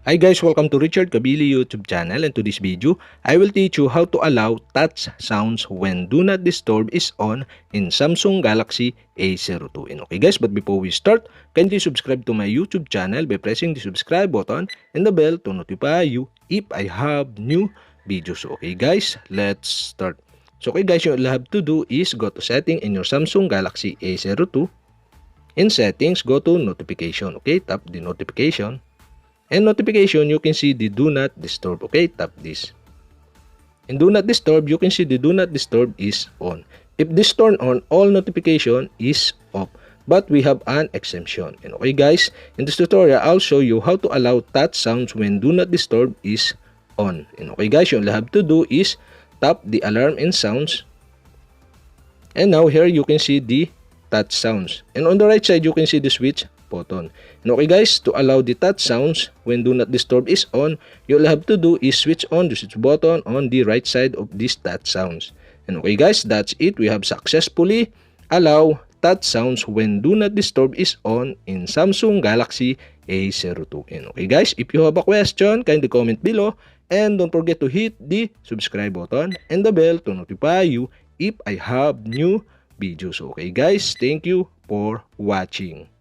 Hi guys, welcome to Richard Cabile YouTube channel, and to this video, I will teach you how to allow touch sounds when Do Not Disturb is on in Samsung Galaxy A02. And okay guys, but before we start, kindly subscribe to my YouTube channel by pressing the subscribe button and the bell to notify you if I have new videos. Okay guys, let's start. So okay guys, all you have to do is go to setting in your Samsung Galaxy A02. In settings, go to notification. Okay, tap the notification. And notification, you can see the do not disturb. Okay, tap this. In do not disturb, you can see the do not disturb is on. If this turn on, all notification is off. But we have an exemption. And okay guys, in this tutorial, I'll show you how to allow touch sounds when do not disturb is on. And okay guys, all you have to do is tap the alarm and sounds. And now here you can see the touch sounds. And on the right side, you can see the switch button. And okay guys, to allow the touch sounds when do not disturb is on, you'll have to do is switch on the switch button on the right side of this touch sounds. And okay guys, that's it. We have successfully allow touch sounds when do not disturb is on in Samsung Galaxy A02. And okay guys, if you have a question, kindly comment below. And don't forget to hit the subscribe button and the bell to notify you if I have new videos. Okay guys, thank you for watching.